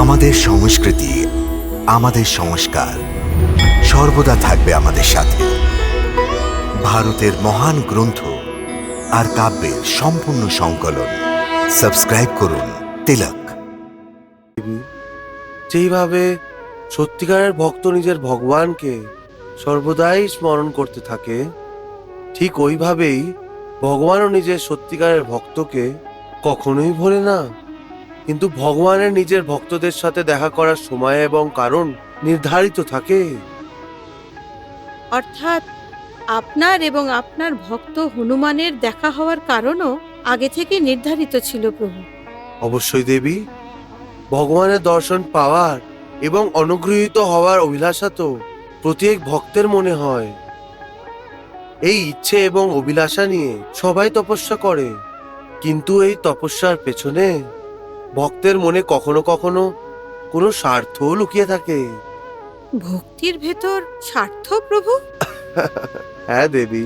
আমাদের সংস্কৃতি, আমাদের সংস্কার সর্বদা থাকবে আমাদের সাথে। ভারতের মহান গ্রন্থ আর কাব্যের সম্পূর্ণ সংকলন। সাবস্ক্রাইব করুন তিলক। যেইভাবে সত্যিকারের ভক্ত নিজের ভগবানকে সর্বদাই স্মরণ করতে থাকে, ঠিক ওইভাবেই ভগবানও নিজের সত্যিকারের ভক্তকে কখনোই ভোলে না। কিন্তু ভগবানের নিজের ভক্তদের সাথে দেখা করার সময় এবং কারণ নির্ধারিত থাকে। অর্থাৎ আপনার এবং আপনার ভক্ত হনুমানের দেখা হওয়ার কারণও আগে থেকে নির্ধারিত ছিল প্রভু। অবশ্যই দেবী, ভগবানের দর্শন পাওয়ার এবং অনুগৃহীত হওয়ার অভিলাষা তো প্রত্যেক ভক্তের মনে হয়। এই ইচ্ছে এবং অভিলাষা নিয়ে সবাই তপস্যা করে, কিন্তু এই তপস্যার পেছনে ভক্তের মনে কখনো কখনো কোনো স্বার্থও লুকিয়ে থাকে। ভক্তির ভেতর স্বার্থ প্রভু? হ্যাঁ দেবী,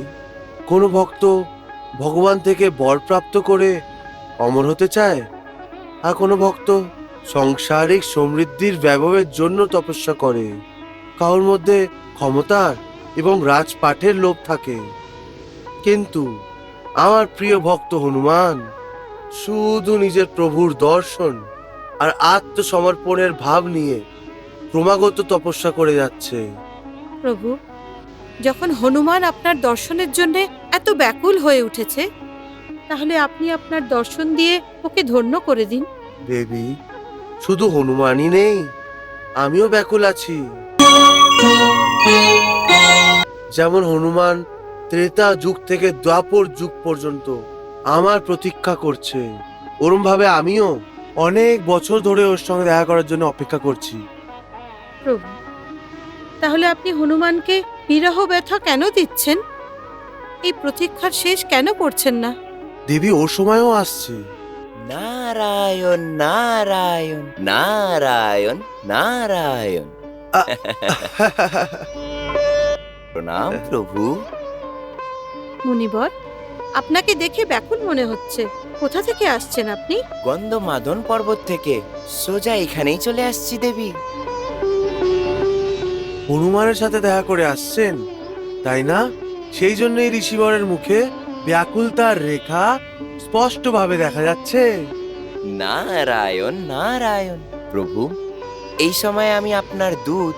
কোনো ভক্ত ভগবান থেকে বর প্রাপ্ত করে অমর হতে চায়, আর কোনো ভক্ত সাংসারিক সমৃদ্ধির ব্যবহারের জন্য তপস্যা করে। কারোর মধ্যে ক্ষমতার এবং রাজপাঠের লোভ থাকে। কিন্তু আমার প্রিয় ভক্ত হনুমান শুধু নিজের প্রভুর দর্শন আর আত্মসমর্পণের ভাব নিয়ে ক্রমাগত তপস্যা করে যাচ্ছে। প্রভু, যখন হনুমান আপনার দর্শনের জন্য এত ব্যাকুল হয়ে উঠেছে, তাহলে আপনি আপনার দর্শন দিয়ে ওকে ধন্য করে দিন। দেবী, শুধু হনুমানই নেই, আমিও ব্যাকুল আছি। যেমন হনুমান ত্রেতা যুগ থেকে দ্বাপর যুগ পর্যন্ত আমার প্রতীক্ষা করছে, ওরম ভাবে আমিও অনেক বছর ধরে ওর সঙ্গে দেখা করার জন্য অপেক্ষা করছি। প্রভু, তাহলে আপনি হনুমানকে বিরহ ব্যথা কেন দিচ্ছেন? এই প্রতীক্ষার শেষ কেন করছেন না? দেবী, ওর সময়ও আসছে। নারায়ণ নারায়ণ নারায়ণ নারায়ণ। প্রণাম প্রভু। মুনিবর, আপনাকে দেখে ব্যাকুল মনে হচ্ছে। কোথা থেকে আসছেন আপনি? গন্ধমাদন পর্বত থেকে সোজা এখানেই চলে আসছি দেবী। হনুমানের সাথে দেখা করে আসছেন, তাই না? সেই জন্যই ঋষিবরের মুখে ব্যাকুলতার রেখা স্পষ্টভাবে দেখা যাচ্ছে। নারায়ণ নারায়ণ। প্রভু, এই সময় আমি আপনার দূত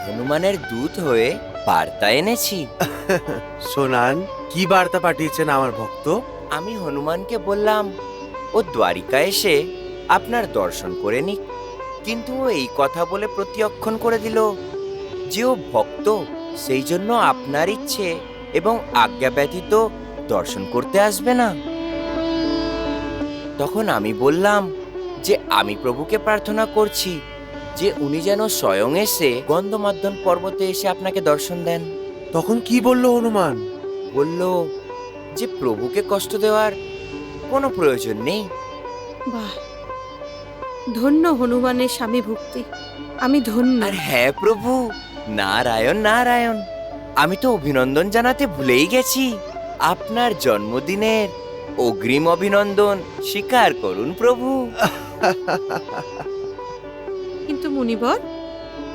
হনুমানের দূত হয়ে বার্তা এনেছি। শোনান, কি বার্তা পাঠিয়েছেন আমার ভক্ত? আমি হনুমানকে বললাম ও দ্বারিকা এসে আপনার দর্শন করে নিক, কিন্তু ও এই কথা বলে প্রতিঅক্ষণ করে দিল যে ও ভক্ত, সেই জন্য আপনার ইচ্ছে এবং আজ্ঞা ব্যতীত দর্শন করতে আসবে না। তখন আমি বললাম যে আমি প্রভুকে প্রার্থনা করছি যে উনি যেন স্বয়ং এসে গন্ধমাদন পর্বতে এসে আপনাকে দর্শন দেন। তখন কি বলল হনুমান? বলল যে প্রভুকে কষ্ট দেওয়ার কোনো প্রয়োজন নেই। বাহ, ধন্য হনুমানের স্বামী ভক্তি। আমি ধন্য। আর হ্যাঁ প্রভু, নারায়ণ নারায়ণ। আমি তো অভিনন্দন জানাতে ভুলেই গেছি। আপনার জন্মদিনের অগ্রিম অভিনন্দন স্বীকার করুন প্রভু। কিন্তু মুনিবর,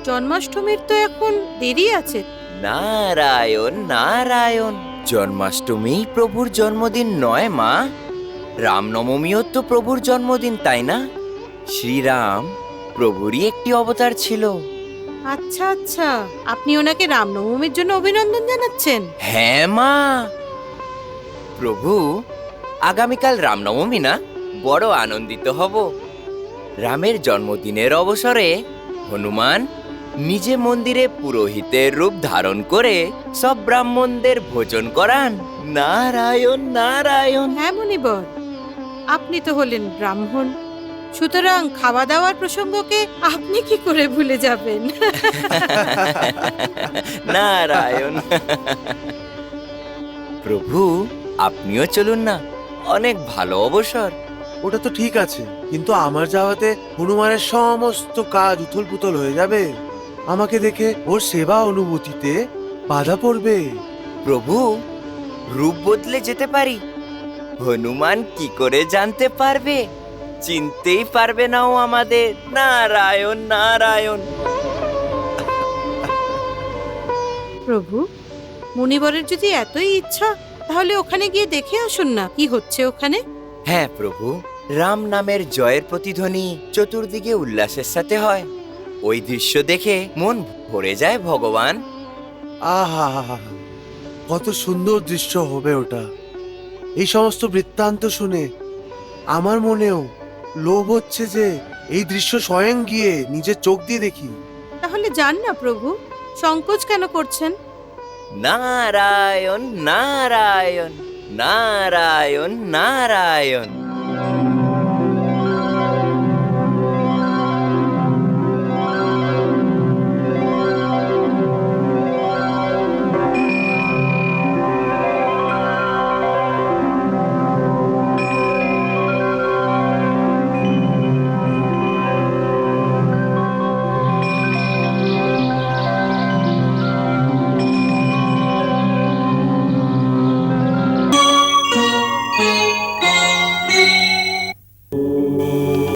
জন্মাষ্টমীর তো এখন দেরি আছে। নারায়ণ নারায়ণ। জন্মাষ্টমী প্রভুর জন্মদিন নয় মা, রামনবমীও তো প্রভুর জন্মদিন, তাই না? শ্রীরাম প্রভুরই একটি অবতার ছিল। আচ্ছা আচ্ছা, আপনি ওনাকে রামনবমীর জন্য অভিনন্দন জানাচ্ছেন? হ্যাঁ মা। প্রভু, আগামীকাল রামনবমী না? বড় আনন্দিত হব। রামের জন্মদিনের অবসরে হনুমান নিজে মন্দিরে পুরোহিতের রূপ ধারণ করে সব ব্রাহ্মণদের ভোজন করান। নারায়ণ নারায়ণ। হ্যাঁ মুনিবর, আপনি তো হলেন ব্রাহ্মণ, সুতরাং খাওয়া দাওয়ার প্রসঙ্গকে আপনি কি করে ভুলে যাবেন? নারায়ণ। প্রভু, আপনিও চলুন না, অনেক ভালো অবসর। ওটা তো ঠিক আছে, কিন্তু আমার যাওয়াতে হনুমানের সমস্ত কাজ উথল পুথল হয়ে যাবে। আমাকে দেখে ওর সেবা অনুভূতিতে বাধা পড়বে। প্রভু, রূপ বদলে যেতে পারি, হনুমান কি করে জানতে পারবে চিনতেই পারবে না ও আমাদের। নারায়ণ নারায়ণ। প্রভু, মুনিবরের যদি এতই ইচ্ছা, তাহলে ওখানে গিয়ে দেখে আসুন না কি হচ্ছে ওখানে। হ্যাঁ প্রভু, রাম নামের জয়ের প্রতিধ্বনি চতুর্দিকে উল্লাসের সাথে হয়। ওই দৃশ্য দেখে মন ভরে যায় ভগবান। আহা, কত সুন্দর দৃশ্য হবে ওটা। এই সমস্ত বৃত্তান্ত শুনে আমার মনেও লোভ হচ্ছে যে এই দৃশ্য স্বয়ং গিয়ে নিজের চোখ দিয়ে দেখি। তাহলে যান না প্রভু, সংকোচ কেন করছেন? নারায়ণ নারায়ণ নারায়ণ নারায়ণ।